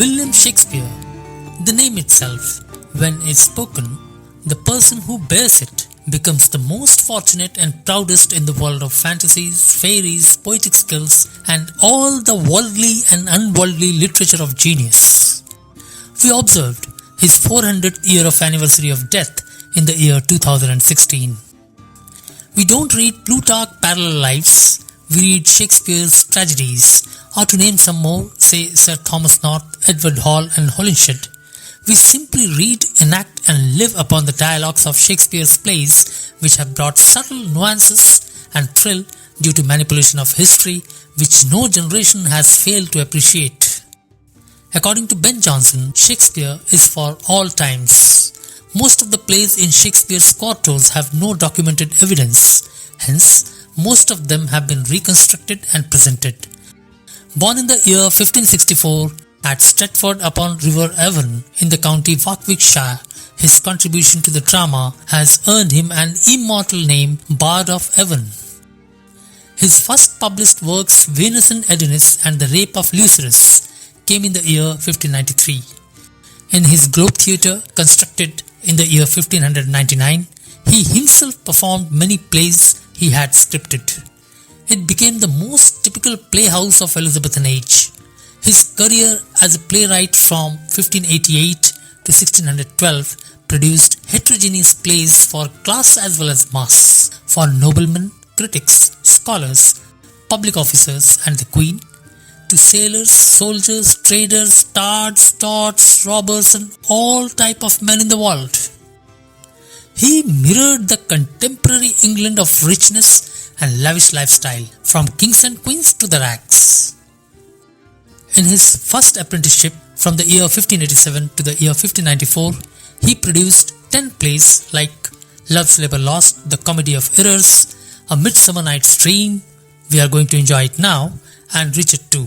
William Shakespeare. The name itself, when it's spoken, the person who bears it becomes the most fortunate and proudest in the world of fantasies, fairies, poetic skills, and all the worldly and unworldly literature of genius. We observed his 400th year of anniversary of death in the year 2016. We don't read Plutarch parallel lives, we read Shakespeare's tragedies, or to name some more, say Sir Thomas North, Edward Hall and Holinshed. We simply read, enact and live upon the dialogues of Shakespeare's plays, which have brought subtle nuances and thrill due to manipulation of history which no generation has failed to appreciate. According to Ben Jonson, Shakespeare is for all times. Most of the plays in Shakespeare's quartos have no documented evidence, hence most of them have been reconstructed and presented. Born in the year 1564 at Stretford upon River Avon in the county Warwickshire, his contribution to the drama has earned him an immortal name, Bard of Avon. His first published works, Venus and Adonis and the Rape of Lucerus, came in the year 1593. In his Globe Theatre, constructed in the year 1599, he himself performed many plays he had scripted. It became the most typical playhouse of Elizabethan age. His career as a playwright from 1588 to 1612 produced heterogeneous plays for class as well as mass, for noblemen, critics, scholars, public officers and the Queen, to sailors, soldiers, traders, tarts, tots, robbers and all type of men in the world. He mirrored the contemporary England of richness and lavish lifestyle, from kings and queens to the rags. In his first apprenticeship from the year 1587 to the year 1594, he produced 10 plays like Love's Labour Lost, The Comedy of Errors, A Midsummer Night's Dream, We Are Going to Enjoy It Now, and Richard II.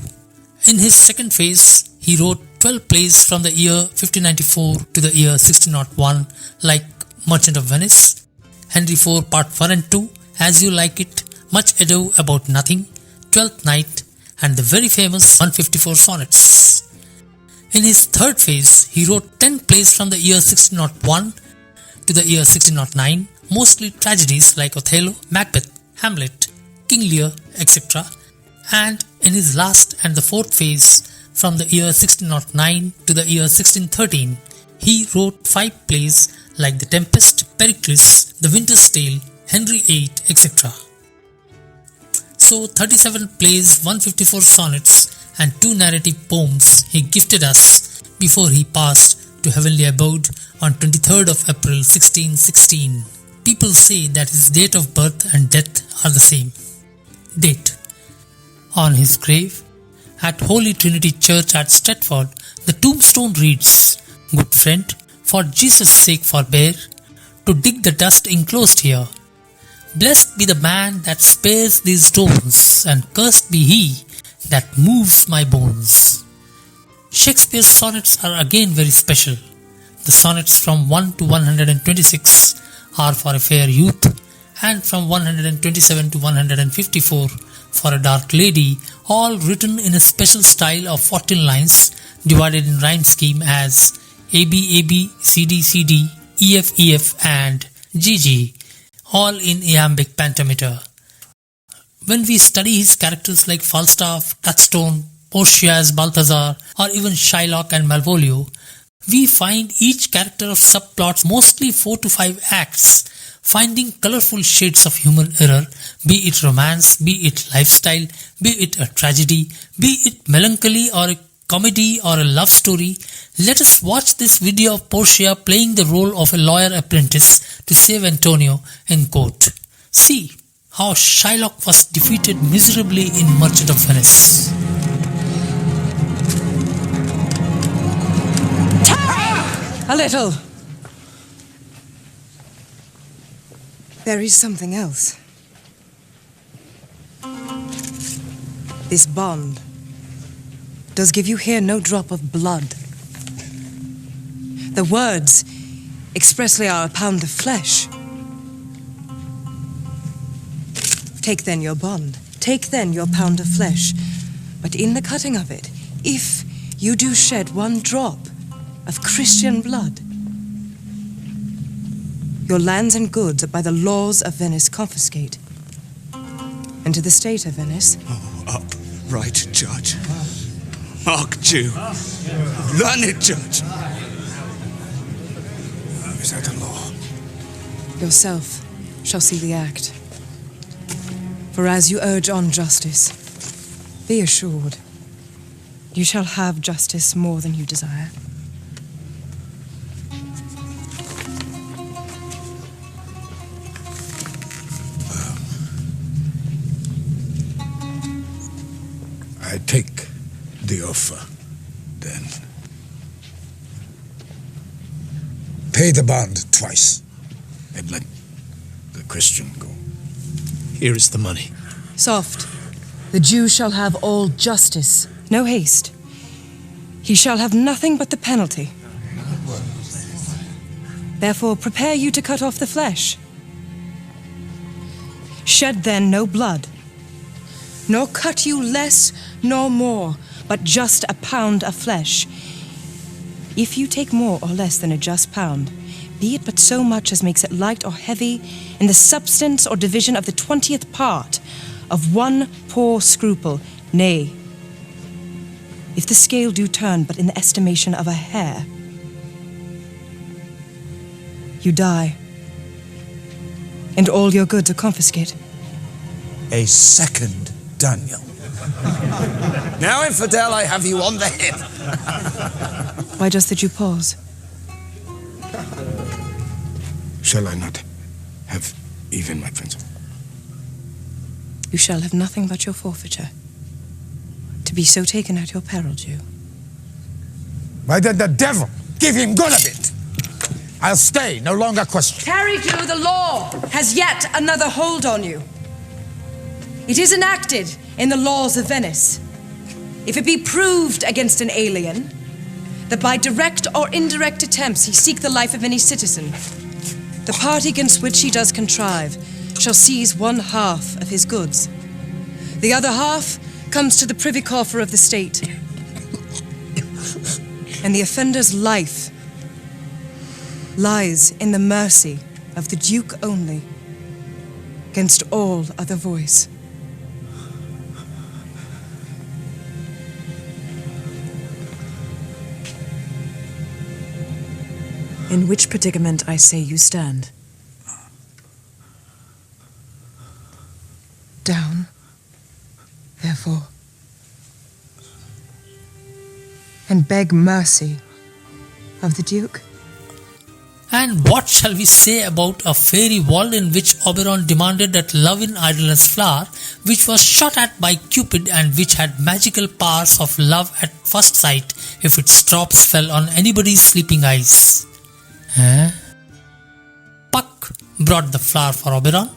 In his second phase, he wrote 12 plays from the year 1594 to the year 1601 like Merchant of Venice, Henry IV Part 1 and 2, As You Like It, Much Ado About Nothing, Twelfth Night, and the very famous 154 sonnets. In his third phase, he wrote 10 plays from the year 1601 to the year 1609, mostly tragedies like Othello, Macbeth, Hamlet, King Lear, etc. And in his last and the fourth phase, from the year 1609 to the year 1613, he wrote 5 plays like The Tempest, Pericles, The Winter's Tale, Henry VIII, etc. So 37 plays, 154 sonnets and 2 narrative poems he gifted us before he passed to heavenly abode on 23rd of April 1616. People say that his date of birth and death are the same. Date. On his grave, at Holy Trinity Church at Stretford, the tombstone reads, Good friend, for Jesus' sake forbear to dig the dust enclosed here. Blessed be the man that spares these stones, and cursed be he that moves my bones. Shakespeare's sonnets are again very special. The sonnets from 1 to 126 are for a fair youth, and from 127 to 154 for a dark lady, all written in a special style of 14 lines divided in rhyme scheme as AB, AB, CD, CD, EF, EF and GG, all in iambic pentameter. When we study his characters like Falstaff, Touchstone, Portia as Balthazar, or even Shylock and Malvolio, we find each character of subplots, mostly 4 to 5 acts, finding colorful shades of human error, be it romance, be it lifestyle, be it a tragedy, be it melancholy or a comedy or a love story. Let us watch this video of Portia playing the role of a lawyer apprentice to save Antonio in court. See how Shylock was defeated miserably in Merchant of Venice. A little. There is something else. This bond does give you here no drop of blood. The words expressly are a pound of flesh. Take then your pound of flesh, but in the cutting of it, if you do shed one drop of Christian blood, your lands and goods are by the laws of Venice confiscate, and to the state of Venice. Oh, upright judge, Mark Jew, learned judge. Is that a law? Yourself shall see the act. For as you urge on justice, be assured, you shall have justice more than you desire. I take the offer, then. Pay the bond twice, and let the Christian go. Here is the money. Soft. The Jew shall have all justice. No haste. He shall have nothing but the penalty. Therefore prepare you to cut off the flesh. Shed then no blood, nor cut you less nor more, but just a pound of flesh. If you take more or less than a just pound, be it but so much as makes it light or heavy in the substance or division of the 20th part of one poor scruple, nay, if the scale do turn but in the estimation of a hair, you die, and all your goods are confiscated. A second Daniel. Now, infidel, I have you on the hip. Why does the Jew pause? Shall I not have even my principal? You shall have nothing but your forfeiture, to be so taken at your peril, Jew. Why did the devil give him good of it? I'll stay, no longer question. Tarry, Jew, the law has yet another hold on you. It is enacted in the laws of Venice. If it be proved against an alien that by direct or indirect attempts he seek the life of any citizen, the party against which he does contrive shall seize one half of his goods. The other half comes to the privy coffer of the state. And the offender's life lies in the mercy of the Duke only, against all other voice. In which predicament, I say, you stand? Down, therefore, and beg mercy of the Duke. And what shall we say about a fairy world in which Oberon demanded that love in idleness flower, which was shot at by Cupid and which had magical powers of love at first sight if its drops fell on anybody's sleeping eyes? Puck brought the flower for Oberon.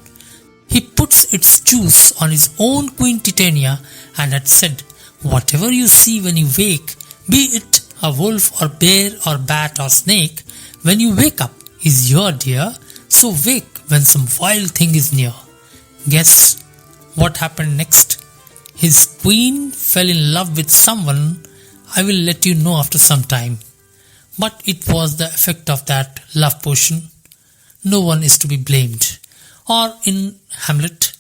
He puts its juice on his own Queen Titania and had said, whatever you see when you wake, be it a wolf or bear or bat or snake, when you wake up is your dear, so wake when some wild thing is near. Guess what happened next? His queen fell in love with someone. I will let you know after some time. But it was the effect of that love potion. No one is to be blamed. Or in Hamlet,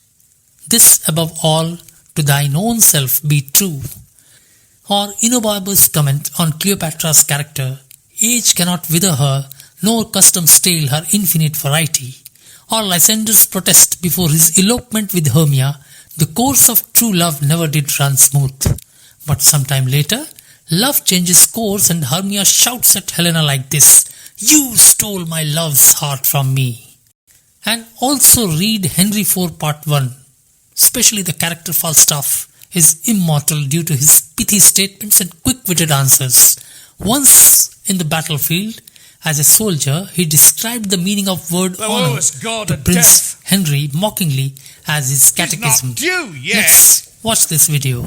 this above all to thine own self be true. Or Inobaba's comment on Cleopatra's character, age cannot wither her, nor custom stale her infinite variety. Or Lysander's protest before his elopement with Hermia, the course of true love never did run smooth. But sometime later, love changes course and Hermia shouts at Helena like this, you stole my love's heart from me. And also read Henry IV Part 1. Especially the character Falstaff is immortal due to his pithy statements and quick-witted answers. Once in the battlefield, as a soldier, he described the meaning of word honor to Prince Henry mockingly as his catechism. He's not due yet. Let's watch this video.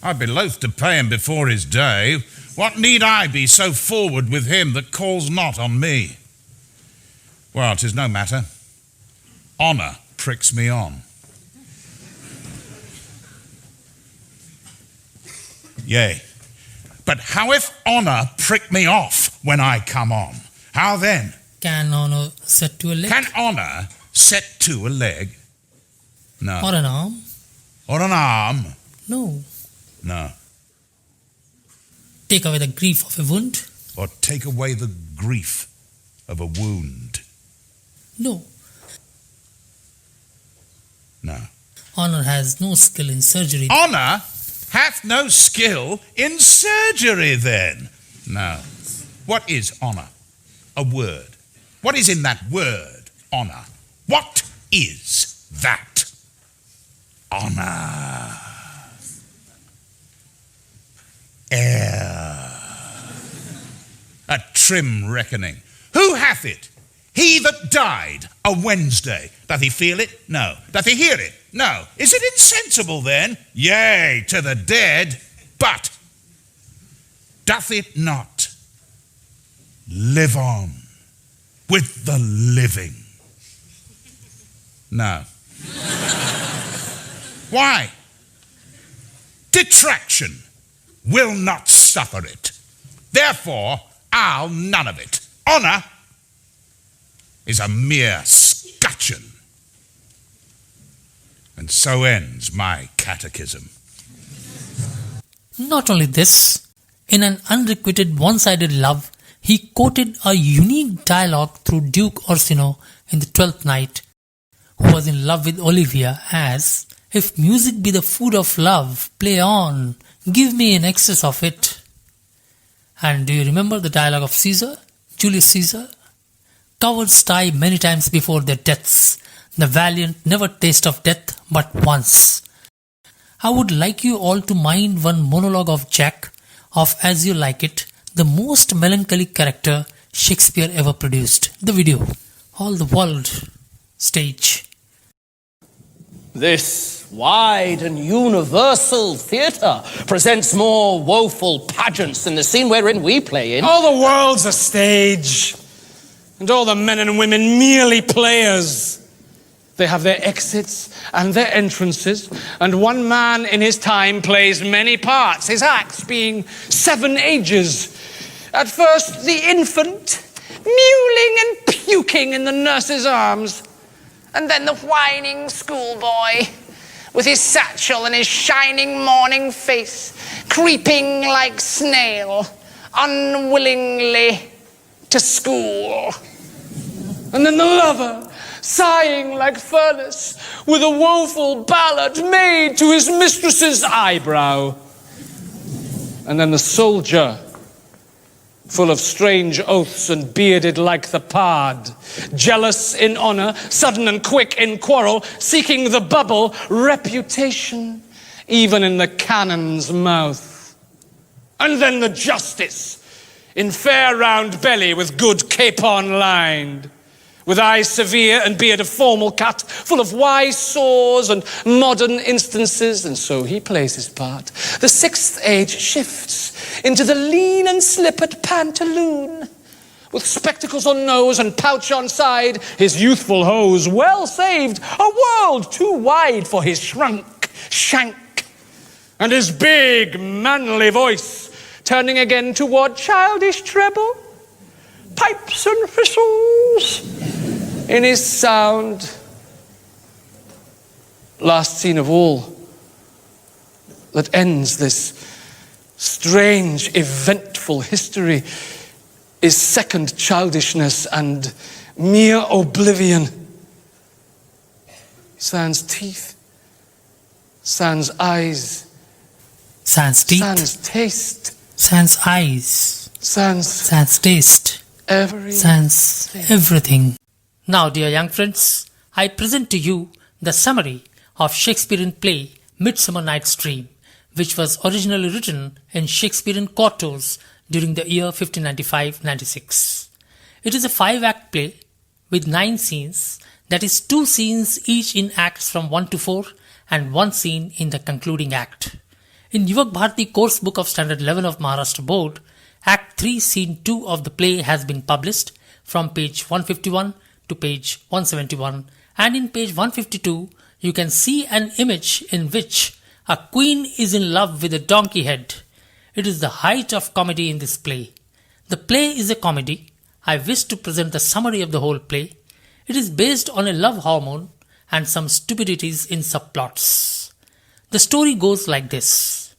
I'd be loath to pay him before his day. What need I be so forward with him that calls not on me? Well, 'tis no matter. Honour pricks me on. Yea, But how if honour prick me off when I come on? How then? Can honour set to a leg? Can honour set to a leg? No. Or an arm? Or an arm? No. No. Take away the grief of a wound? Or take away the grief of a wound? No. No. Honour has no skill in surgery. Honour hath no skill in surgery then? No. What is honour? A word. What is in that word, honour? What is that? Honour. Air. A trim reckoning. Who hath it? He that died a Wednesday. Doth he feel it? No. Doth he hear it? No. Is it insensible then? Yea, to the dead. But doth it not live on with the living? No. Why? Detraction will not suffer it. Therefore, I'll none of it. Honour is a mere scutcheon. And so ends my catechism. Not only this, in an unrequited one-sided love, he quoted a unique dialogue through Duke Orsino in the 12th Night, who was in love with Olivia, as, "If music be the food of love, play on, give me an excess of it." And do you remember the dialogue of Caesar, Julius Caesar? "Cowards die many times before their deaths. The valiant never taste of death but once." I would like you all to mind one monologue of Jack, of As You Like It, the most melancholy character Shakespeare ever produced. The video. All the world. Stage. This wide and universal theatre presents more woeful pageants than the scene wherein we play in. All the world's a stage, and all the men and women merely players. They have their exits and their entrances, and one man in his time plays many parts, his acts being 7 ages. At first, the infant, mewling and puking in the nurse's arms, and then the whining schoolboy, with his satchel and his shining morning face, creeping like snail, unwillingly to school. And then the lover, sighing like furnace, with a woeful ballad made to his mistress's eyebrow. And then the soldier, full of strange oaths and bearded like the pard, jealous in honour, sudden and quick in quarrel, seeking the bubble, reputation, even in the cannon's mouth. And then the justice, in fair round belly with good capon lined, with eyes severe and beard of formal cut, full of wise saws and modern instances, and so he plays his part. The 6th age shifts into the lean and slippered pantaloon, with spectacles on nose and pouch on side, his youthful hose well saved, a world too wide for his shrunk shank, and his big manly voice turning again toward childish treble, pipes and whistles in his sound. Last scene of all that ends this strange, eventful history is second childishness and mere oblivion. Sans teeth, sans eyes, Sans teeth, sans taste, sans eyes, sans taste, everything. sans everything. Now, dear young friends, I present to you the summary of Shakespearean play Midsummer Night's Dream, which was originally written in Shakespearean quartos during the year 1595-96. It is a 5-act play with 9 scenes, that is 2 scenes each in acts from 1 to 4 and 1 scene in the concluding act. In Yuvakbharati course book of Standard 11 of Maharashtra Board, Act 3 Scene 2 of the play has been published from page 151 to page 171, and in page 152 you can see an image in which a queen is in love with a donkey head. It is the height of comedy in this play. The play is a comedy. I wish to present the summary of the whole play. It is based on a love hormone and some stupidities in subplots. The story goes like this.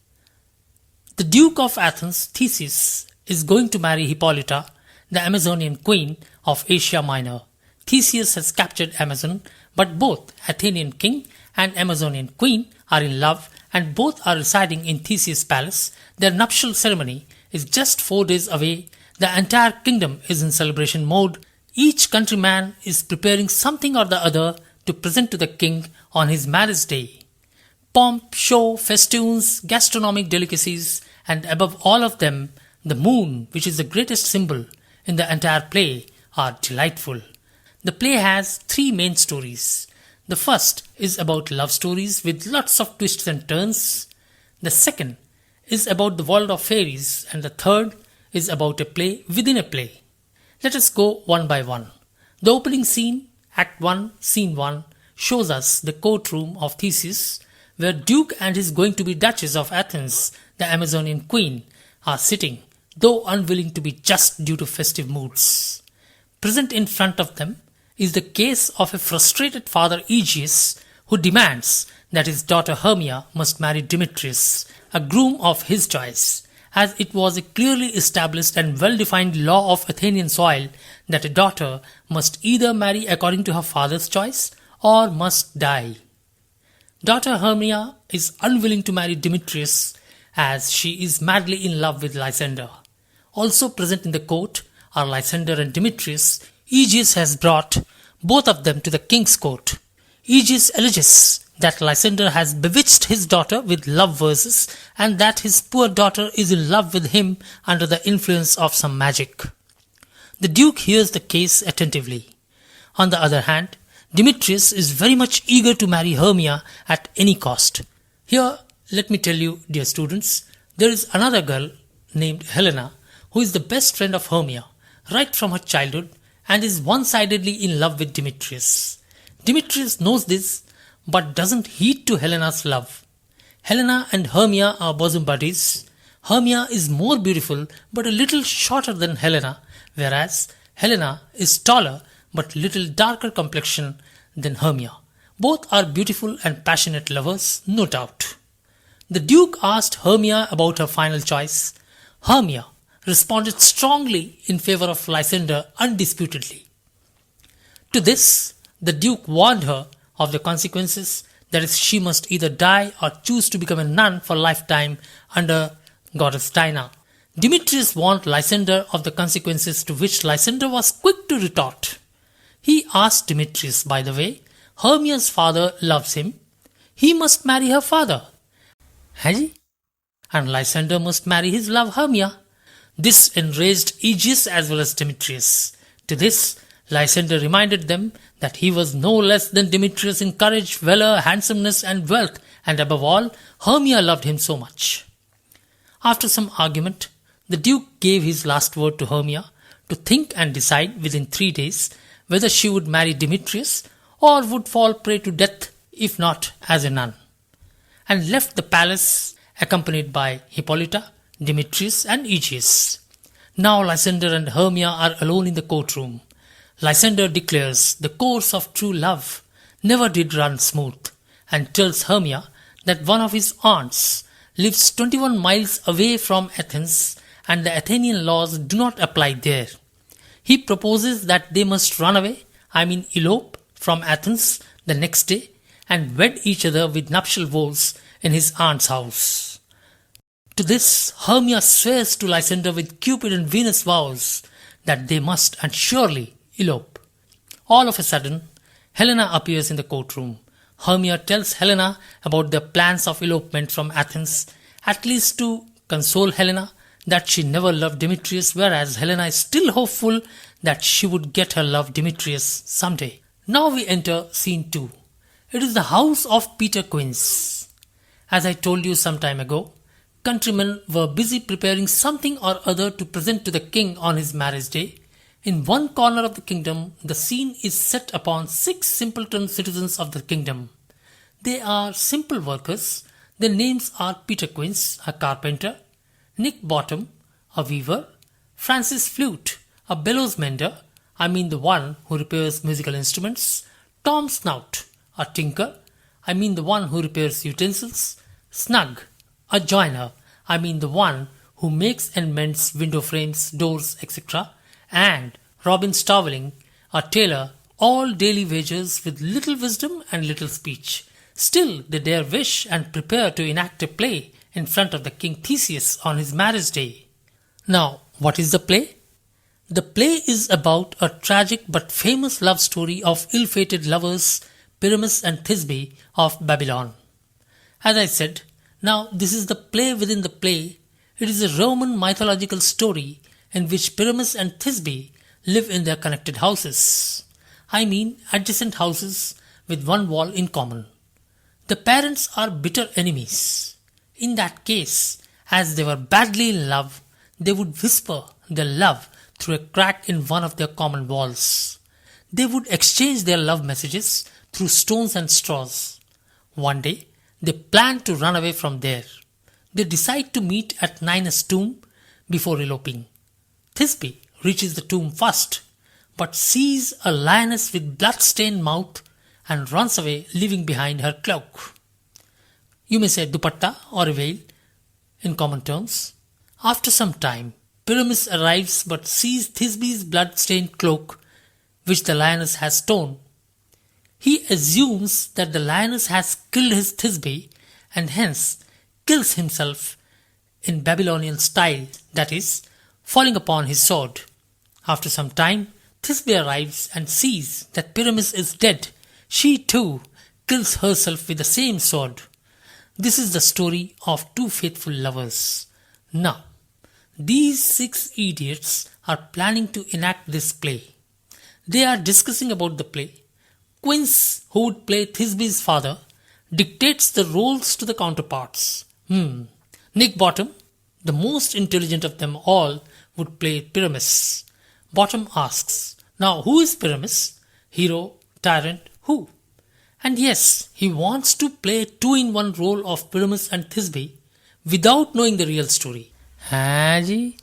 The Duke of Athens, Theseus, is going to marry Hippolyta, the Amazonian queen of Asia Minor. Theseus has captured Amazon, but both Athenian king and Amazonian queen are in love and both are residing in Theseus' palace. Their nuptial ceremony is just 4 days away. The entire kingdom is in celebration mode. Each countryman is preparing something or the other to present to the king on his marriage day. Pomp, show, festoons, gastronomic delicacies, and above all of them, the moon, which is the greatest symbol in the entire play, are delightful. The play has 3 main stories. The first is about love stories with lots of twists and turns. The second is about the world of fairies, and the third is about a play within a play. Let us go one by one. The opening scene, Act 1, Scene 1, shows us the courtroom of Theseus, where Duke and his going-to-be Duchess of Athens, the Amazonian queen, are sitting, though unwilling to be just due to festive moods. Present in front of them is the case of a frustrated father Aegeus, who demands that his daughter Hermia must marry Demetrius, a groom of his choice, as it was a clearly established and well-defined law of Athenian soil that a daughter must either marry according to her father's choice or must die. Daughter Hermia is unwilling to marry Demetrius as she is madly in love with Lysander. Also present in the court are Lysander and Demetrius. Aegeus has brought both of them to the king's court. Aegeus alleges that Lysander has bewitched his daughter with love verses and that his poor daughter is in love with him under the influence of some magic. The Duke hears the case attentively. On the other hand, Demetrius is very much eager to marry Hermia at any cost. Here, let me tell you, dear students, there is another girl named Helena who is the best friend of Hermia right from her childhood and is one-sidedly in love with Demetrius. Demetrius knows this but doesn't heed to Helena's love. Helena and Hermia are bosom buddies. Hermia is more beautiful but a little shorter than Helena, whereas Helena is taller but little darker complexion than Hermia. Both are beautiful and passionate lovers, no doubt. The Duke asked Hermia about her final choice. Hermia responded strongly in favor of Lysander undisputedly. To this, the Duke warned her of the consequences, that is, she must either die or choose to become a nun for lifetime under goddess Diana. Demetrius warned Lysander of the consequences, to which Lysander was quick to retort. He asked Demetrius, by the way, Hermia's father loves him. He must marry her father. Has he? And Lysander must marry his love Hermia. This enraged Aegeus as well as Demetrius. To this, Lysander reminded them that he was no less than Demetrius in courage, valor, handsomeness and wealth, and above all, Hermia loved him so much. After some argument, the Duke gave his last word to Hermia to think and decide within 3 days whether she would marry Demetrius or would fall prey to death, if not as a nun, and left the palace accompanied by Hippolyta, Demetrius and Aegeus. Now Lysander and Hermia are alone in the courtroom. Lysander declares the course of true love never did run smooth and tells Hermia that one of his aunts lives 21 miles away from Athens and the Athenian laws do not apply there. He proposes that they must run away, elope, from Athens the next day and wed each other with nuptial vows in his aunt's house. To this, Hermia swears to Lysander with Cupid and Venus vows that they must and surely elope. All of a sudden, Helena appears in the courtroom. Hermia tells Helena about their plans of elopement from Athens, at least to console Helena that she never loved Demetrius, whereas Helena is still hopeful that she would get her love Demetrius someday. Now we enter scene 2. It is the house of Peter Quince. As I told you some time ago, countrymen were busy preparing something or other to present to the king on his marriage day. In one corner of the kingdom, the scene is set upon 6 simpleton citizens of the kingdom. They are simple workers. Their names are Peter Quince, a carpenter, Nick Bottom, a weaver, Francis Flute, a bellows mender, I mean the one who repairs musical instruments, Tom Snout, a tinker, I mean the one who repairs utensils, Snug, a joiner, I mean the one who makes and mends window frames, doors, etc., and Robin Starveling, a tailor, all daily wagers with little wisdom and little speech. Still they dare wish and prepare to enact a play in front of the King Theseus on his marriage day. Now, what is the play? The play is about a tragic but famous love story of ill-fated lovers Pyramus and Thisbe of Babylon. As I said, now this is the play within the play. It is a Roman mythological story in which Pyramus and Thisbe live in their connected houses. I mean adjacent houses with one wall in common. The parents are bitter enemies. In that case, as they were badly in love, they would whisper their love through a crack in one of their common walls. They would exchange their love messages through stones and straws. One day, they plan to run away from there. They decide to meet at Ninus' tomb before eloping. Thisbe reaches the tomb first, but sees a lioness with blood-stained mouth and runs away, leaving behind her cloak. You may say dupatta or a veil in common terms. After some time, Pyramus arrives but sees Thisbe's blood-stained cloak, which the lioness has torn. He assumes that the lioness has killed his Thisbe and hence kills himself in Babylonian style, that is, falling upon his sword. After some time, Thisbe arrives and sees that Pyramus is dead. She too kills herself with the same sword. This is the story of two faithful lovers. Now, these 6 idiots are planning to enact this play. They are discussing about the play. Quince, who would play Thisbe's father, dictates the roles to the counterparts. Nick Bottom, the most intelligent of them all, would play Pyramus. Bottom asks, now who is Pyramus? Hero, tyrant, who? And yes, he wants to play 2-in-1 role of Pyramus and Thisbe without knowing the real story. Haji?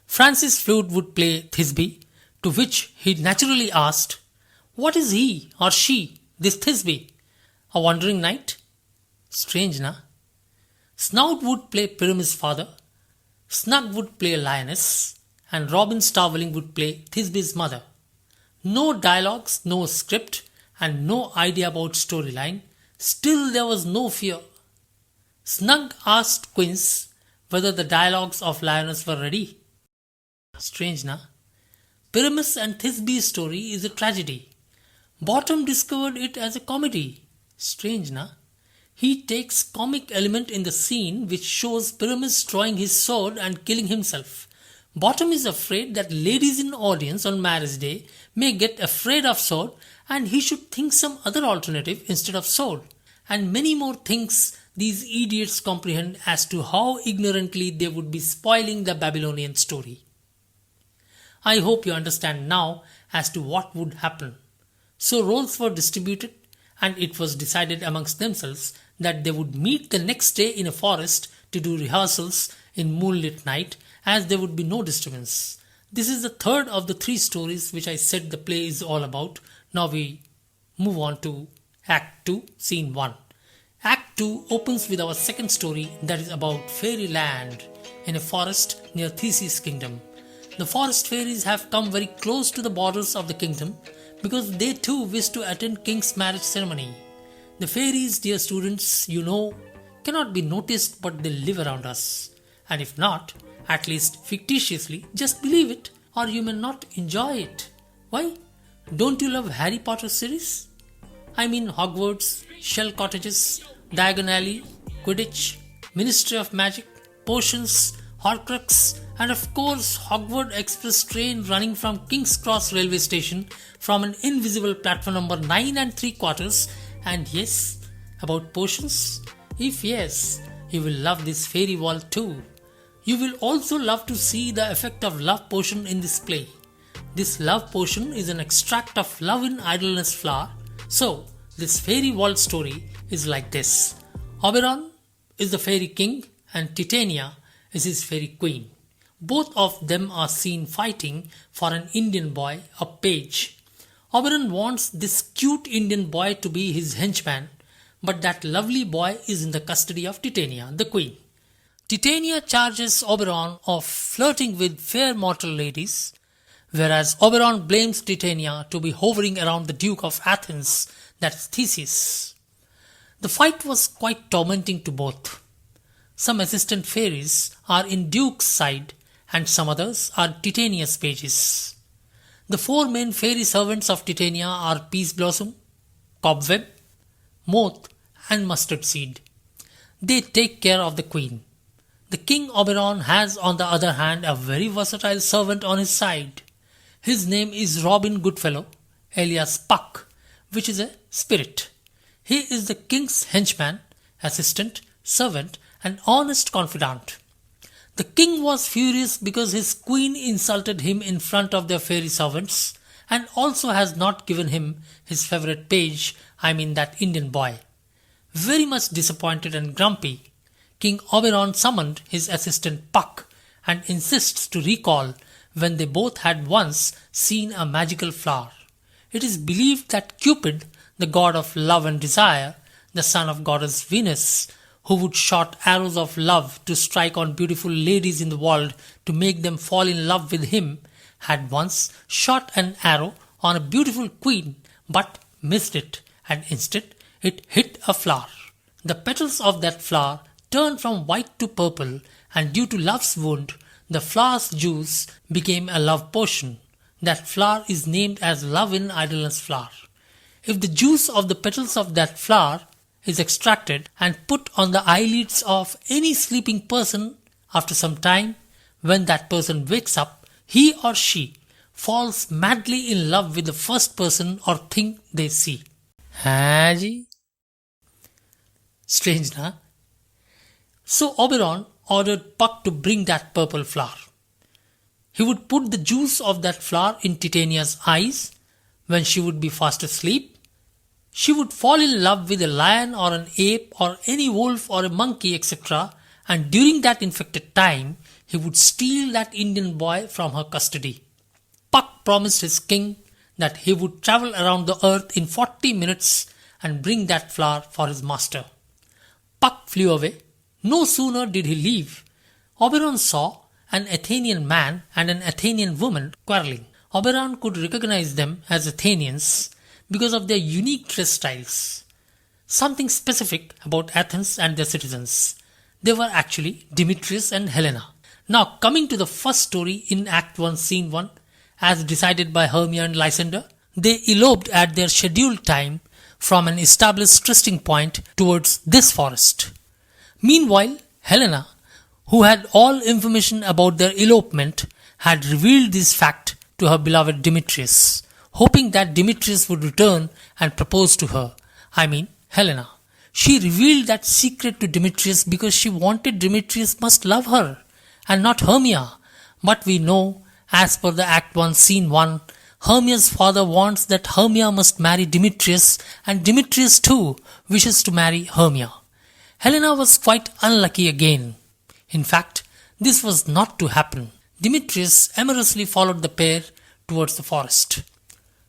Francis Flute would play Thisbe, to which he naturally asked, what is he or she, this Thisbe? A wandering knight? Strange, na? Snout would play Pyramus' father, Snug would play a lioness, and Robin Starveling would play Thisbe's mother. No dialogues, no script, and no idea about storyline. Still there was no fear. Snug asked Quince whether the dialogues of lioness were ready. Strange, na? Pyramus and Thisbe's story is a tragedy. Bottom discovered it as a comedy. Strange, na? He takes comic element in the scene which shows Pyramus drawing his sword and killing himself. Bottom is afraid that ladies in audience on marriage day may get afraid of sword and he should think some other alternative instead of sword. And many more things these idiots comprehend as to how ignorantly they would be spoiling the Babylonian story. I hope you understand now as to what would happen. So roles were distributed and it was decided amongst themselves that they would meet the next day in a forest to do rehearsals in moonlit night, as there would be no disturbance. This is the third of the 3 stories which I said the play is all about. Now we move on to Act 2, Scene 1. Act 2 opens with our second story that is about fairyland in a forest near Theseus' kingdom. The forest fairies have come very close to the borders of the kingdom because they too wish to attend king's marriage ceremony. The fairies, dear students, you know, cannot be noticed but they live around us. And if not, at least fictitiously, just believe it or you may not enjoy it. Why? Don't you love Harry Potter series? I mean Hogwarts, Shell Cottages, Diagon Alley, Quidditch, Ministry of Magic, Potions, Horcrux, and of course Hogwarts Express train running from King's Cross railway station from an invisible platform number 9 3/4. And yes, about potions? If yes, you will love this fairy world too. You will also love to see the effect of love potion in this play. This love potion is an extract of love in idleness flower. So, this fairy world story is like this. Oberon is the fairy king and Titania is his fairy queen. Both of them are seen fighting for an Indian boy, a page. Oberon wants this cute Indian boy to be his henchman, but that lovely boy is in the custody of Titania, the queen. Titania charges Oberon of flirting with fair mortal ladies, whereas Oberon blames Titania to be hovering around the Duke of Athens, that's Theseus. The fight was quite tormenting to both. Some assistant fairies are in Duke's side and some others are Titania's pages. The four main fairy servants of Titania are Peace Blossom, Cobweb, Moth and Mustard Seed. They take care of the queen. The King Oberon has on the other hand a very versatile servant on his side. His name is Robin Goodfellow, alias Puck, which is a spirit. He is the king's henchman, assistant, servant and honest confidant. The king was furious because his queen insulted him in front of their fairy servants and also has not given him his favourite page, that Indian boy. Very much disappointed and grumpy, King Oberon summoned his assistant Puck and insists to recall when they both had once seen a magical flower. It is believed that Cupid, the god of love and desire, the son of goddess Venus, who would shoot arrows of love to strike on beautiful ladies in the world to make them fall in love with him, had once shot an arrow on a beautiful queen but missed it, and instead it hit a flower. The petals of that flower turned from white to purple, and due to love's wound, the flower's juice became a love potion. That flower is named as love in idleness flower. If the juice of the petals of that flower is extracted and put on the eyelids of any sleeping person, after some time, when that person wakes up, he or she falls madly in love with the first person or thing they see. Haji? Strange, na? So Oberon ordered Puck to bring that purple flower. He would put the juice of that flower in Titania's eyes. When she would be fast asleep, she would fall in love with a lion or an ape or any wolf or a monkey, etc. And during that infected time, he would steal that Indian boy from her custody. Puck promised his king that he would travel around the earth in 40 minutes and bring that flower for his master. Puck flew away. No sooner did he leave, Oberon saw an Athenian man and an Athenian woman quarrelling. Oberon could recognize them as Athenians because of their unique dress styles. Something specific about Athens and their citizens. They were actually Demetrius and Helena. Now coming to the first story in Act 1, Scene 1, as decided by Hermia and Lysander, they eloped at their scheduled time from an established trysting point towards this forest. Meanwhile, Helena, who had all information about their elopement, had revealed this fact to her beloved Demetrius, hoping that Demetrius would return and propose to her. Helena. She revealed that secret to Demetrius because she wanted Demetrius must love her and not Hermia. But we know, as per the Act 1, Scene 1, Hermia's father wants that Hermia must marry Demetrius, and Demetrius too wishes to marry Hermia. Helena was quite unlucky again. In fact, this was not to happen. Demetrius amorously followed the pair towards the forest.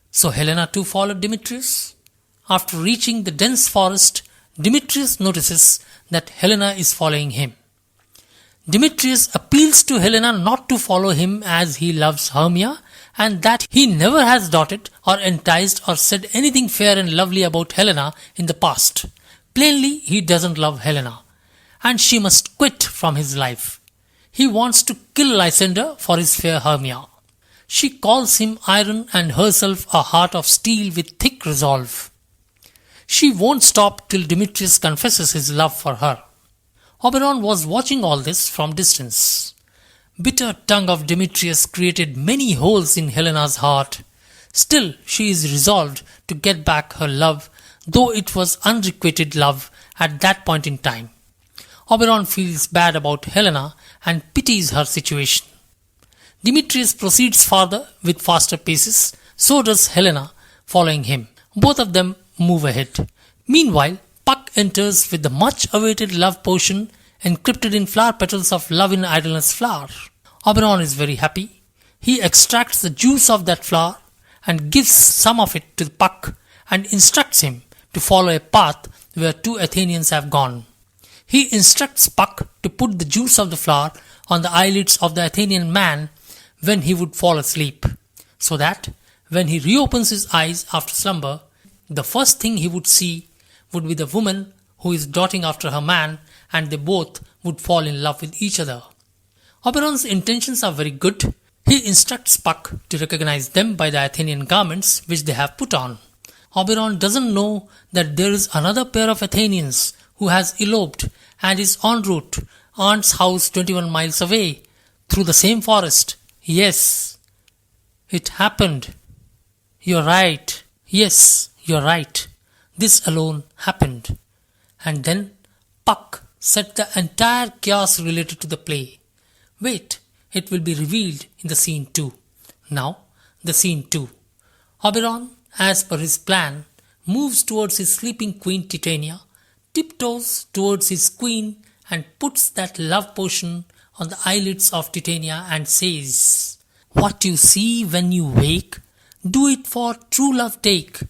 So Helena too followed Demetrius. After reaching the dense forest, Demetrius notices that Helena is following him. Demetrius appeals to Helena not to follow him as he loves Hermia and that he never has doubted or enticed or said anything fair and lovely about Helena in the past. Plainly, he doesn't love Helena, and she must quit from his life. He wants to kill Lysander for his fair Hermia. She calls him iron and herself a heart of steel with thick resolve. She won't stop till Demetrius confesses his love for her. Oberon was watching all this from distance. Bitter tongue of Demetrius created many holes in Helena's heart. Still, she is resolved to get back her love, though it was unrequited love at that point in time. Oberon feels bad about Helena and pities her situation. Demetrius proceeds farther with faster paces, so does Helena, following him. Both of them move ahead. Meanwhile, Puck enters with the much-awaited love potion encrypted in flower petals of love in idleness flower. Oberon is very happy. He extracts the juice of that flower and gives some of it to the Puck and instructs him to follow a path where two Athenians have gone. He instructs Puck to put the juice of the flower on the eyelids of the Athenian man when he would fall asleep, so that when he reopens his eyes after slumber, the first thing he would see would be the woman who is darting after her man, and they both would fall in love with each other. Oberon's intentions are very good. He instructs Puck to recognize them by the Athenian garments which they have put on. Oberon doesn't know that there is another pair of Athenians who has eloped and is en route, aunt's house 21 miles away, through the same forest. Yes, it happened. You're right. Yes, you're right. This alone happened. And then Puck set the entire chaos related to the play. Wait, it will be revealed in the scene 2. Now, the scene 2. Oberon, as per his plan, moves towards his sleeping queen Titania, tiptoes towards his queen and puts that love potion on the eyelids of Titania and says, "What you see when you wake, do it for true love take,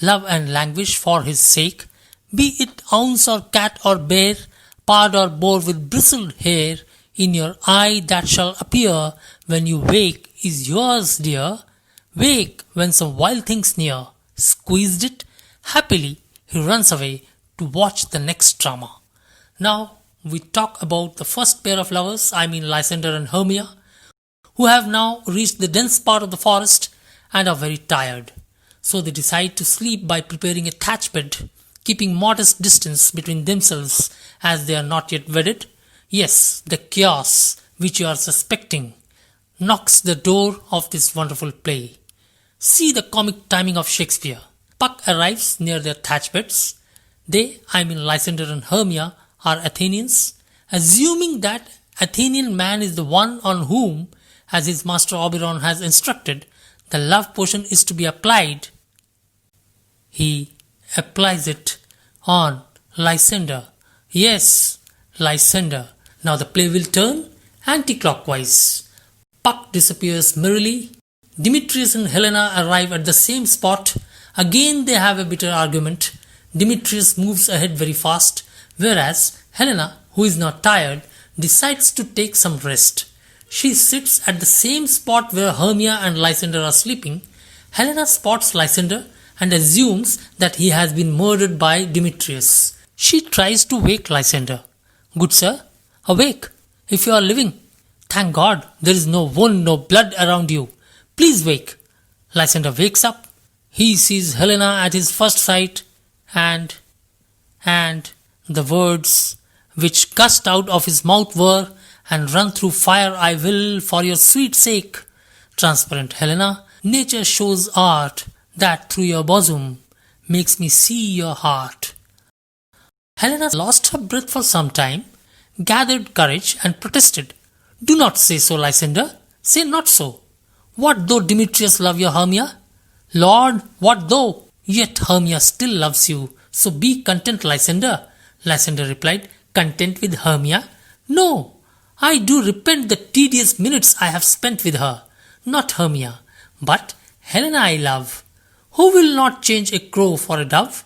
love and languish for his sake, be it ounce or cat or bear, pard or boar with bristled hair, in your eye that shall appear when you wake is yours, dear. Wake when some wild thing's near." Squeezed it, happily he runs away to watch the next drama. Now we talk about the first pair of lovers, Lysander and Hermia, who have now reached the dense part of the forest and are very tired. So they decide to sleep by preparing a thatch bed, keeping modest distance between themselves as they are not yet wedded. Yes, the chaos which you are suspecting knocks the door of this wonderful play. See the comic timing of Shakespeare. Puck arrives near their thatch beds. They, Lysander and Hermia, are Athenians. Assuming that Athenian man is the one on whom, as his master Oberon has instructed, the love potion is to be applied, he applies it on Lysander. Yes, Lysander. Now the play will turn anti-clockwise. Puck disappears merrily. Demetrius and Helena arrive at the same spot. Again they have a bitter argument. Demetrius moves ahead very fast, whereas Helena, who is now tired, decides to take some rest. She sits at the same spot where Hermia and Lysander are sleeping. Helena spots Lysander and assumes that he has been murdered by Demetrius. She tries to wake Lysander. "Good sir, awake, if you are living. Thank God, there is no wound, no blood around you. Please wake." Lysander wakes up. He sees Helena at his first sight, and the words which gushed out of his mouth were, "And run through fire I will for your sweet sake." Transparent Helena, nature shows art that through your bosom makes me see your heart. Helena lost her breath for some time, gathered courage and protested. "Do not say so, Lysander. Say not so. What though Demetrius love your Hermia? Lord, what though? Yet Hermia still loves you, so be content, Lysander." Lysander replied, "Content with Hermia? No, I do repent the tedious minutes I have spent with her. Not Hermia, but Helena I love. Who will not change a crow for a dove?"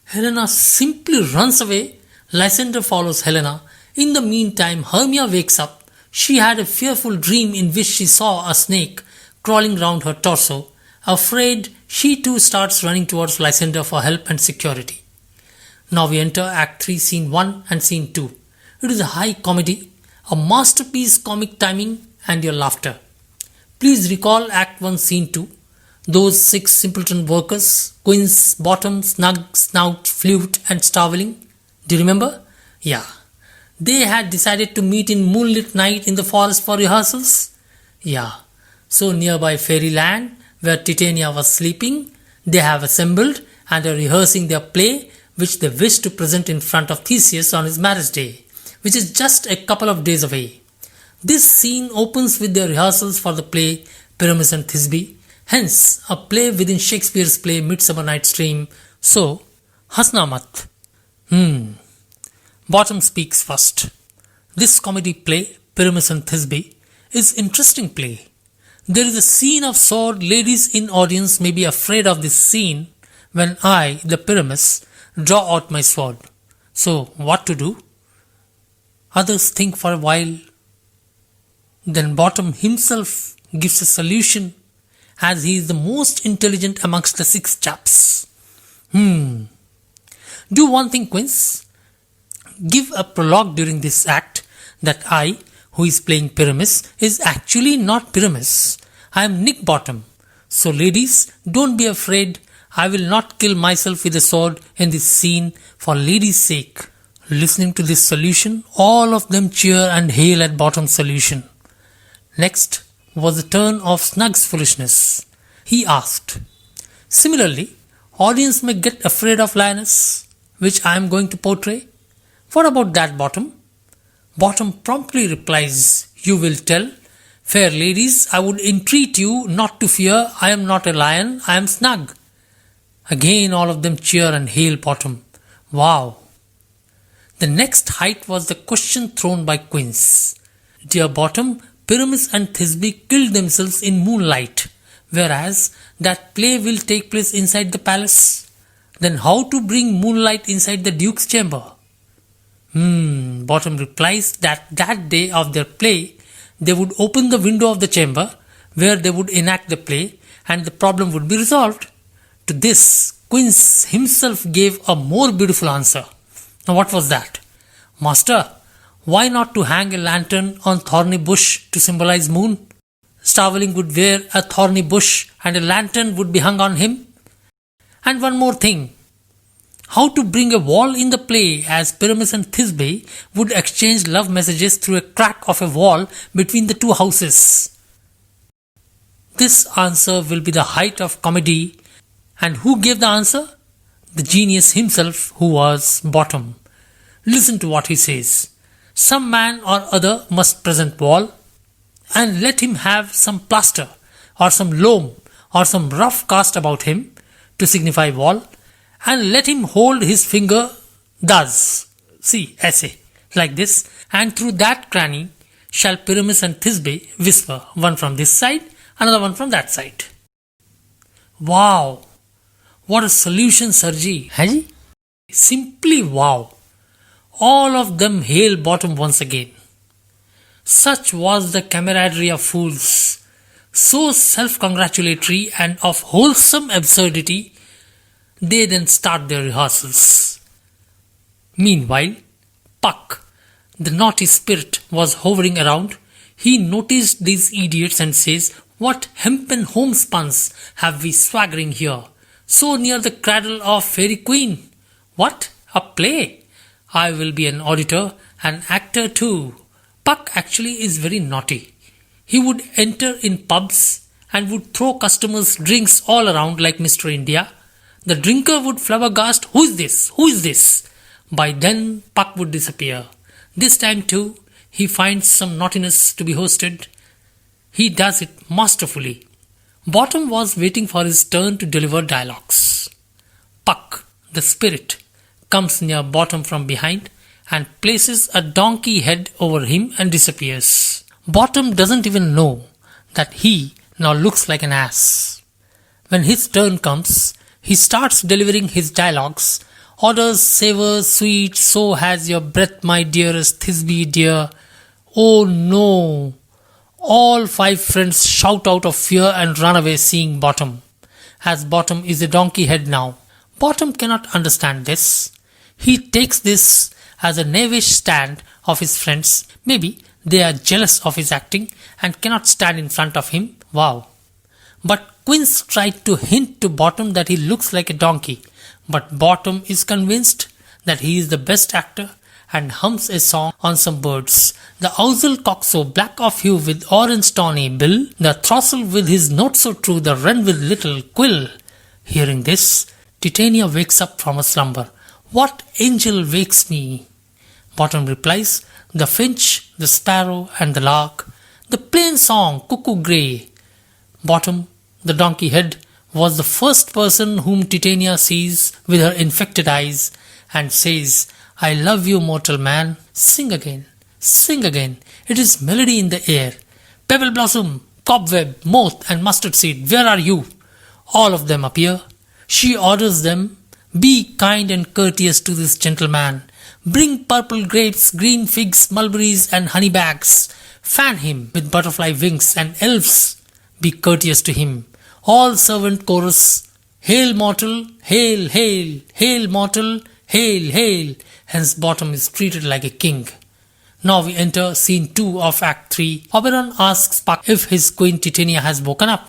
Helena simply runs away. Lysander follows Helena. In the meantime, Hermia wakes up. She had a fearful dream in which she saw a snake crawling round her torso. Afraid, she too starts running towards Lysander for help and security. Now we enter Act 3, Scene 1 and Scene 2. It is a high comedy, a masterpiece comic timing and your laughter. Please recall Act 1, Scene 2. Those 6 simpleton workers, quince, bottom, snug, snout, flute and starveling. Do you remember? Yeah. They had decided to meet in moonlit night in the forest for rehearsals. Yeah. So nearby fairyland, where Titania was sleeping, they have assembled and are rehearsing their play which they wish to present in front of Theseus on his marriage day, which is just a couple of days away. This scene opens with their rehearsals for the play Pyramus and Thisbe, hence a play within Shakespeare's play Midsummer Night's Dream. So, hasna mat. Bottom speaks first. This comedy play, Pyramus and Thisbe, is interesting play. There is a scene of sword. Ladies in audience may be afraid of this scene when I, the Pyramus, draw out my sword. So what to do? Others think for a while. Then Bottom himself gives a solution, as he is the most intelligent amongst the 6 chaps. Do one thing, Quince. Give a prologue during this act that I, who is playing Pyramus, is actually not Pyramus. I am Nick Bottom. So ladies, don't be afraid. I will not kill myself with a sword in this scene for ladies' sake. Listening to this solution, all of them cheer and hail at Bottom's solution. Next was the turn of Snug's foolishness. He asked, similarly, audience may get afraid of lioness, which I am going to portray. What about that, Bottom? Bottom promptly replies, you will tell. Fair ladies, I would entreat you not to fear. I am not a lion, I am Snug. Again all of them cheer and hail Bottom. Wow. The next height was the question thrown by Quince. Dear Bottom, Pyramus and Thisbe killed themselves in moonlight, whereas that play will take place inside the palace. Then how to bring moonlight inside the Duke's chamber? Bottom replies that day of their play, they would open the window of the chamber where they would enact the play and the problem would be resolved. To this, Quince himself gave a more beautiful answer. Now what was that? Master, why not to hang a lantern on thorny bush to symbolize moon? Starveling would wear a thorny bush and a lantern would be hung on him. And one more thing. How to bring a wall in the play, as Pyramus and Thisbe would exchange love messages through a crack of a wall between the 2 houses. This answer will be the height of comedy. And who gave the answer? The genius himself, who was Bottom. Listen to what he says. Some man or other must present wall, and let him have some plaster or some loam or some rough cast about him to signify wall, and let him hold his finger thus, see, essay, like this, and through that cranny shall Pyramus and Thisbe whisper, one from this side, another one from that side. Wow! What a solution, Sirji! Haji? Simply wow! All of them hail Bottom once again. Such was the camaraderie of fools, so self-congratulatory and of wholesome absurdity. They then start their rehearsals. Meanwhile, Puck, the naughty spirit, was hovering around. He noticed these idiots and says, what hempen homespuns have we swaggering here, so near the cradle of Fairy Queen? What? A play? I will be an auditor, an actor too. Puck actually is very naughty. He would enter in pubs and would throw customers drinks all around like Mr. India. The drinker would flabbergast, who is this? Who is this? By then, Puck would disappear. This time too, he finds some naughtiness to be hosted. He does it masterfully. Bottom was waiting for his turn to deliver dialogues. Puck, the spirit, comes near Bottom from behind and places a donkey head over him and disappears. Bottom doesn't even know that he now looks like an ass. When his turn comes, he starts delivering his dialogues. Orders, savors, sweet, so has your breath, my dearest Thisbe dear. Oh no! All 5 friends shout out of fear and run away seeing Bottom, as Bottom is a donkey head now. Bottom cannot understand this. He takes this as a knavish stand of his friends. Maybe they are jealous of his acting and cannot stand in front of him. Wow. But Quince tried to hint to Bottom that he looks like a donkey. But Bottom is convinced that he is the best actor and hums a song on some birds. The ousel cock so black of hue with orange tawny bill, the throstle with his note so true, the wren with little quill. Hearing this, Titania wakes up from a slumber. What angel wakes me? Bottom replies, the finch, the sparrow and the lark. The plain song, cuckoo grey. Bottom, the donkey head, was the first person whom Titania sees with her infected eyes and says, I love you, mortal man. Sing again, sing again. It is melody in the air. Pebble blossom, cobweb, moth and mustard seed, where are you? All of them appear. She orders them, be kind and courteous to this gentleman. Bring purple grapes, green figs, mulberries and honey bags. Fan him with butterfly wings and elves. Be courteous to him. All servant chorus. Hail mortal, hail, hail, hail mortal, hail, hail. Hence bottom is treated like a king. Now we enter scene 2 of Act 3. Oberon asks Puck if his queen Titania has woken up.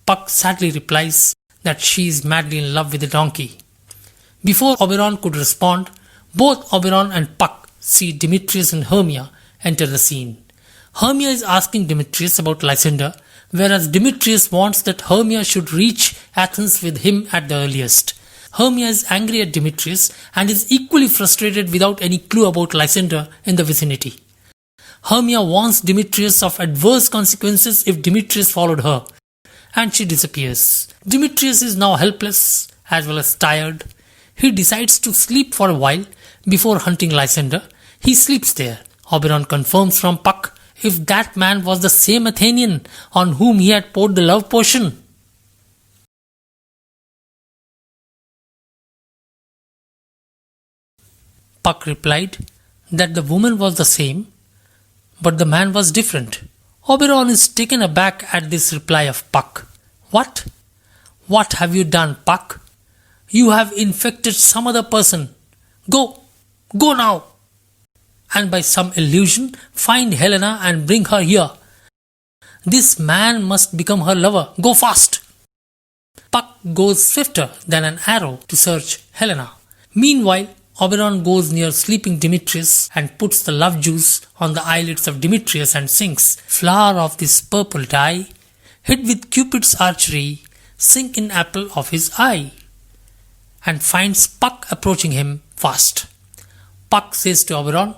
Puck sadly replies that she is madly in love with the donkey. Before Oberon could respond, both Oberon and Puck see Demetrius and Hermia enter the scene. Hermia is asking Demetrius about Lysander, whereas Demetrius wants that Hermia should reach Athens with him at the earliest. Hermia is angry at Demetrius and is equally frustrated without any clue about Lysander in the vicinity. Hermia warns Demetrius of adverse consequences if Demetrius followed her, and she disappears. Demetrius is now helpless as well as tired. He decides to sleep for a while before hunting Lysander. He sleeps there. Oberon confirms from Puck if that man was the same Athenian on whom he had poured the love potion. Puck replied that the woman was the same, but the man was different. Oberon is taken aback at this reply of Puck. What? What have you done, Puck? You have infected some other person. Go now! And by some illusion, find Helena and bring her here. This man must become her lover. Go fast! Puck goes swifter than an arrow to search Helena. Meanwhile, Oberon goes near sleeping Demetrius and puts the love juice on the eyelids of Demetrius and sings, flower of this purple dye, hid with Cupid's archery, sink in apple of his eye, and finds Puck approaching him fast. Puck says to Oberon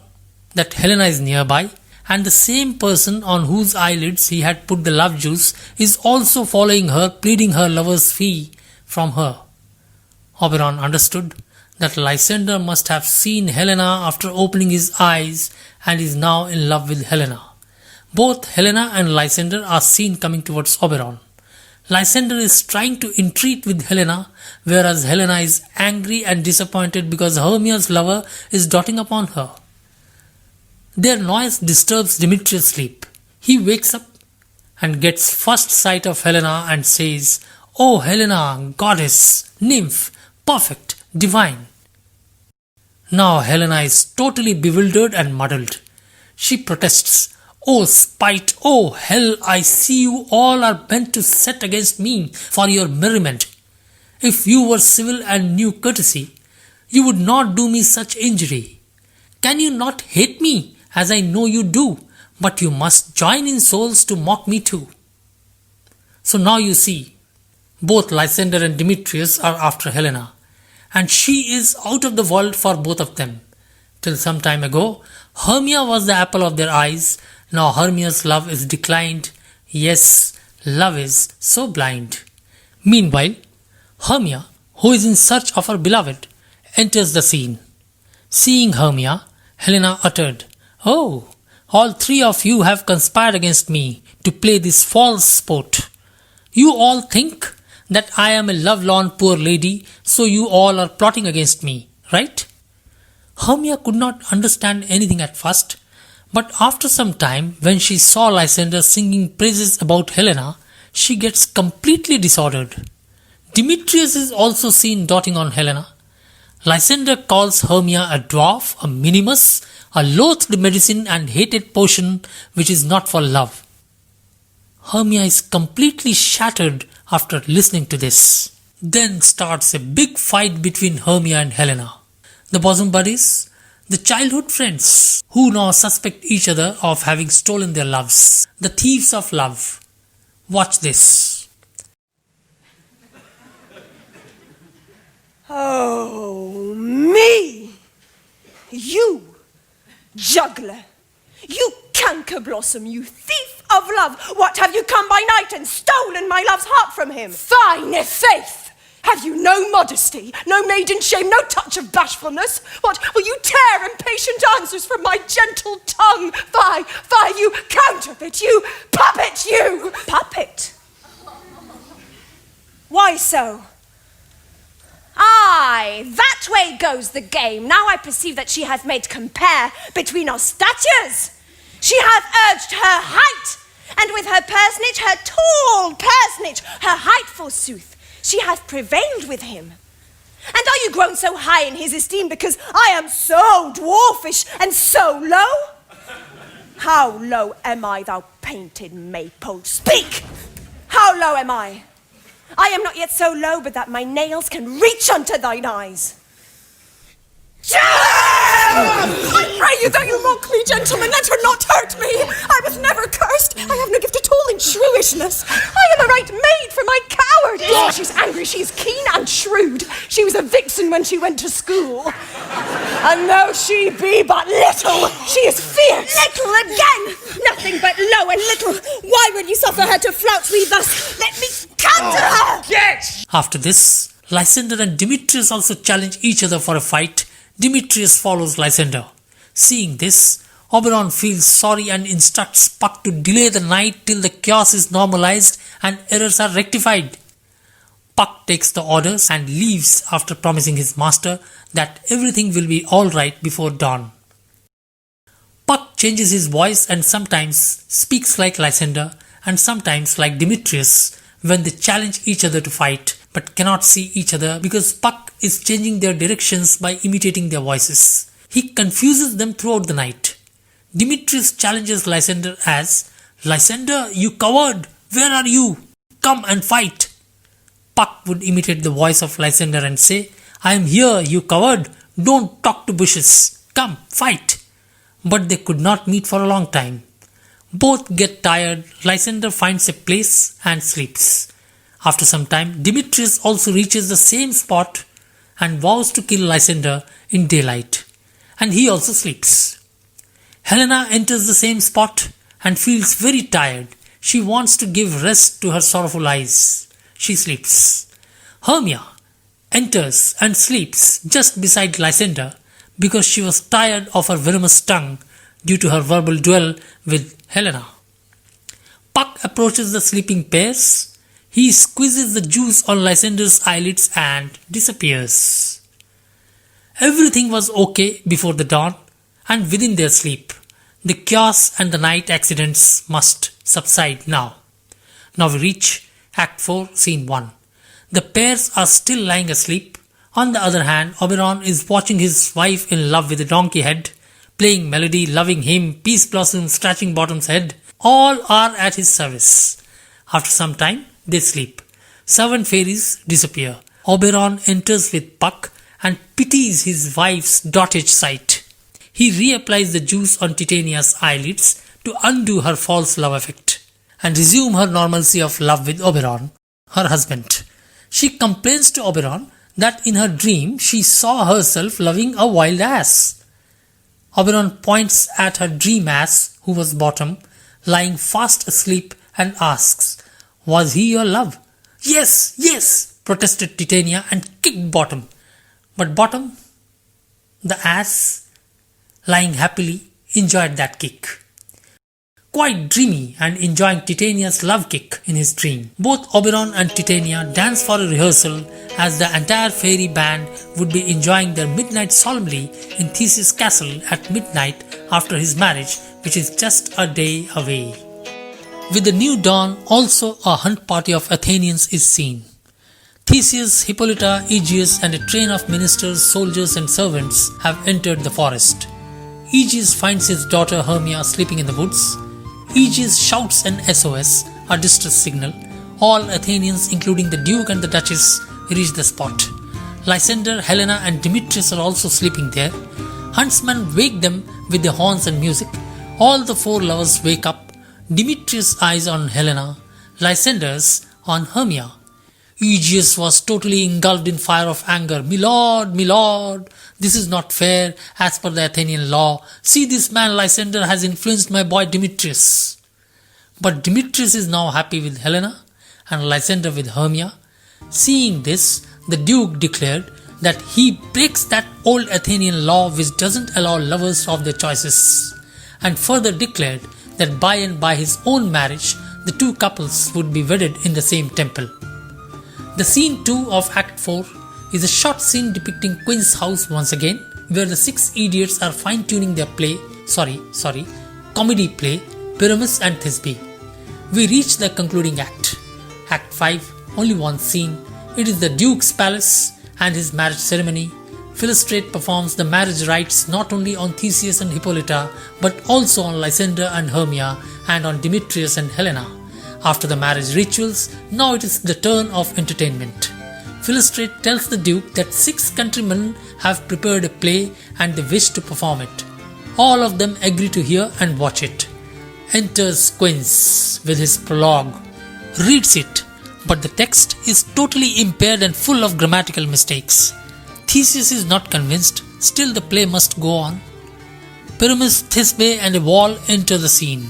that Helena is nearby, and the same person on whose eyelids he had put the love juice is also following her, pleading her lover's fee from her. Oberon understood that Lysander must have seen Helena after opening his eyes and is now in love with Helena. Both Helena and Lysander are seen coming towards Oberon. Lysander is trying to entreat with Helena, whereas Helena is angry and disappointed because Hermia's lover is doting upon her. Their noise disturbs Demetrius' sleep. He wakes up and gets first sight of Helena and says, "Oh Helena, goddess, nymph, perfect, divine." Now Helena is totally bewildered and muddled. She protests, "Oh spite, oh hell, I see you all are bent to set against me for your merriment. If you were civil and knew courtesy, you would not do me such injury. Can you not hate me, as I know you do, but you must join in souls to mock me too?" So now you see, both Lysander and Demetrius are after Helena, and she is out of the world for both of them. Till some time ago, Hermia was the apple of their eyes. Now Hermia's love is declined. Yes, love is so blind. Meanwhile, Hermia, who is in search of her beloved, enters the scene. Seeing Hermia, Helena uttered, "Oh, all three of you have conspired against me to play this false sport. You all think that I am a love-lorn poor lady, so you all are plotting against me, right?" Hermia could not understand anything at first, but after some time, when she saw Lysander singing praises about Helena, she gets completely disordered. Demetrius is also seen doting on Helena. Lysander calls Hermia a dwarf, a minimus, a loathed medicine and hated potion which is not for love. Hermia is completely shattered after listening to this. Then starts a big fight between Hermia and Helena. The bosom buddies, the childhood friends, who now suspect each other of having stolen their loves. The thieves of love. Watch this. Oh, me! You, juggler! You canker blossom, you thief of love! What have you come by night and stolen my love's heart from him? Fine faith! Have you no modesty, no maiden shame, no touch of bashfulness? What, will you tear impatient answers from my gentle tongue? Fie, you counterfeit, you puppet, you! Puppet? Why so? Aye, that way goes the game. Now I perceive that she hath made compare between our statures. She hath urged her height, and with her personage, her tall personage, her height forsooth, she hath prevailed with him. And are you grown so high in his esteem because I am so dwarfish and so low? How low am I, thou painted maypole? Speak! How low am I? I am not yet so low but that my nails can reach unto thine eyes. I pray you, though you mock me, gentlemen, let her not hurt me. I was never cursed. I have no gift at all in shrewishness. I am a right maid for my cowardice. Oh, she's angry, she's keen and shrewd. She was a vixen when she went to school. And though she be but little, she is fierce. Little again! Nothing but low and little. Why would you suffer her to flout me thus? Let me come to her! Yes! After this, Lysander and Demetrius also challenge each other for a fight. Demetrius follows Lysander. Seeing this, Oberon feels sorry and instructs Puck to delay the night till the chaos is normalized and errors are rectified. Puck takes the orders and leaves after promising his master that everything will be alright before dawn. Puck changes his voice and sometimes speaks like Lysander and sometimes like Demetrius when they challenge each other to fight but cannot see each other because Puck is changing their directions by imitating their voices. He confuses them throughout the night. Demetrius challenges Lysander as, "Lysander, you coward! Where are you? Come and fight!" Puck would imitate the voice of Lysander and say, "I am here, you coward! Don't talk to bushes! Come, fight!" But they could not meet for a long time. Both get tired, Lysander finds a place and sleeps. After some time, Demetrius also reaches the same spot and vows to kill Lysander in daylight. And he also sleeps. Helena enters the same spot and feels very tired. She wants to give rest to her sorrowful eyes. She sleeps. Hermia enters and sleeps just beside Lysander because she was tired of her venomous tongue due to her verbal duel with Helena. Puck approaches the sleeping pairs. He squeezes the juice on Lysander's eyelids and disappears. Everything was okay before the dawn and within their sleep. The chaos and the night accidents must subside now. Now we reach Act 4, Scene 1. The pairs are still lying asleep. On the other hand, Oberon is watching his wife in love with a donkey head, playing melody, loving him, peace blossom, scratching bottom's head. All are at his service. After some time, they sleep. Servant fairies disappear. Oberon enters with Puck and pities his wife's dotage sight. He reapplies the juice on Titania's eyelids to undo her false love effect and resume her normalcy of love with Oberon, her husband. She complains to Oberon that in her dream she saw herself loving a wild ass. Oberon points at her dream ass, who was Bottom, lying fast asleep and asks, "Was he your love?" "Yes, yes," protested Titania and kicked Bottom. But Bottom, the ass, lying happily, enjoyed that kick. Quite dreamy and enjoying Titania's love kick in his dream. Both Oberon and Titania dance for a rehearsal as the entire fairy band would be enjoying their midnight solemnly in Theseus' castle at midnight after his marriage, which is just a day away. With the new dawn, also a hunt party of Athenians is seen. Theseus, Hippolyta, Aegeus and a train of ministers, soldiers and servants have entered the forest. Aegeus finds his daughter Hermia sleeping in the woods. Aegeus shouts an SOS, a distress signal. All Athenians, including the Duke and the Duchess, reach the spot. Lysander, Helena and Demetrius are also sleeping there. Huntsmen wake them with their horns and music. All the four lovers wake up. Demetrius' eyes on Helena, Lysander's on Hermia. Aegeus was totally engulfed in fire of anger. My lord, this is not fair as per the Athenian law. See, this man Lysander has influenced my boy Demetrius." But Demetrius is now happy with Helena and Lysander with Hermia. Seeing this, the Duke declared that he breaks that old Athenian law which doesn't allow lovers of their choices, and further declared that by and by his own marriage, the two couples would be wedded in the same temple. The scene 2 of Act 4 is a short scene depicting Queen's house once again, where the 6 idiots are fine-tuning their comedy play, Pyramus and Thisbe. We reach the concluding act. Act 5, only one scene. It is the Duke's palace and his marriage ceremony. Philostrate performs the marriage rites not only on Theseus and Hippolyta, but also on Lysander and Hermia and on Demetrius and Helena. After the marriage rituals, now it is the turn of entertainment. Philostrate tells the Duke that 6 countrymen have prepared a play and they wish to perform it. All of them agree to hear and watch it. Enters Quince with his prologue, reads it, but the text is totally impaired and full of grammatical mistakes. Theseus is not convinced, still the play must go on. Pyramus, Thisbe and a wall enter the scene.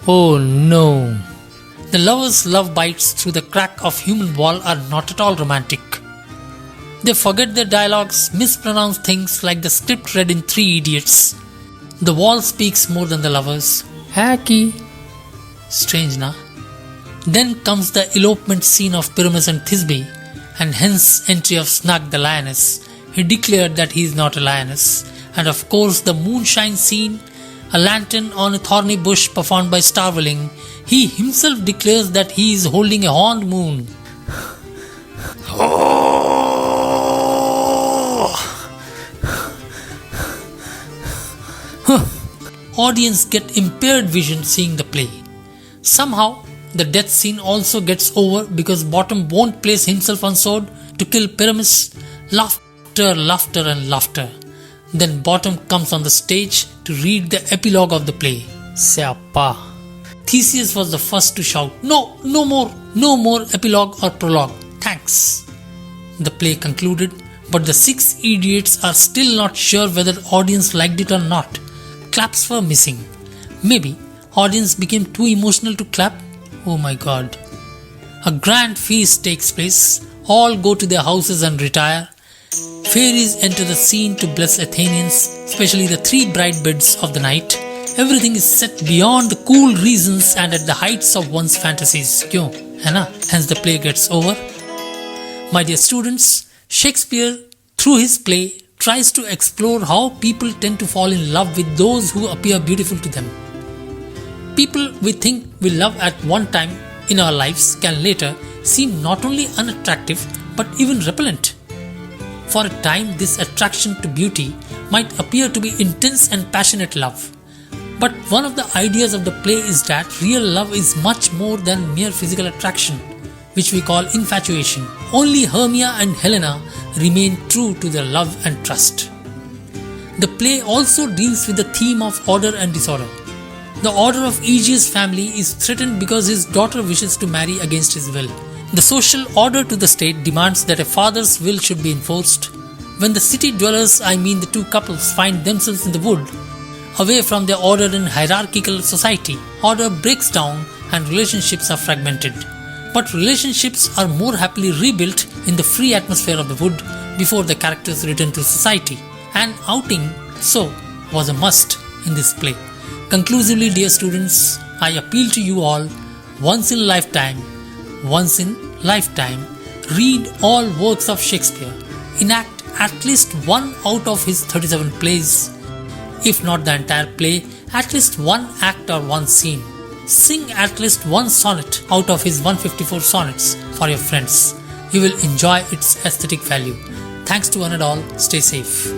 Oh no! The lovers' love bites through the crack of human wall are not at all romantic. They forget their dialogues, mispronounce things like the script read in 3 Idiots. The wall speaks more than the lovers. Hacky. Strange, na? Then comes the elopement scene of Pyramus and Thisbe, and hence entry of Snug the lioness. He declared that he is not a lioness. And of course the moonshine scene, a lantern on a thorny bush performed by Starveling. He himself declares that he is holding a horned moon. Audience get impaired vision seeing the play. Somehow, the death scene also gets over because Bottom won't place himself on sword to kill Pyramus. Laughter, laughter and laughter. Then Bottom comes on the stage to read the epilogue of the play. Seapa. Theseus was the first to shout, "No, no more epilogue or prologue. Thanks." The play concluded, but the 6 idiots are still not sure whether audience liked it or not. Claps were missing. Maybe audience became too emotional to clap. Oh my god. A grand feast takes place. All go to their houses and retire. Fairies enter the scene to bless Athenians, especially the 3 bride beds of the night. Everything is set beyond the cool reasons and at the heights of one's fantasies. Kyun? है ना? Hence the play gets over. My dear students, Shakespeare, through his play, tries to explore how people tend to fall in love with those who appear beautiful to them. People we think we love at one time in our lives can later seem not only unattractive but even repellent. For a time, this attraction to beauty might appear to be intense and passionate love. But one of the ideas of the play is that real love is much more than mere physical attraction, which we call infatuation. Only Hermia and Helena remain true to their love and trust. The play also deals with the theme of order and disorder. The order of Aegeus' family is threatened because his daughter wishes to marry against his will. The social order to the state demands that a father's will should be enforced. When the city dwellers, the 2 couples, find themselves in the wood, away from their ordered and hierarchical society, order breaks down and relationships are fragmented. But relationships are more happily rebuilt in the free atmosphere of the wood before the characters return to society. An outing, so, was a must in this play. Conclusively, dear students, I appeal to you all, once in lifetime, read all works of Shakespeare, enact at least one out of his 37 plays, if not the entire play, at least one act or one scene. Sing at least one sonnet out of his 154 sonnets for your friends. You will enjoy its aesthetic value. Thanks to one and all. Stay safe.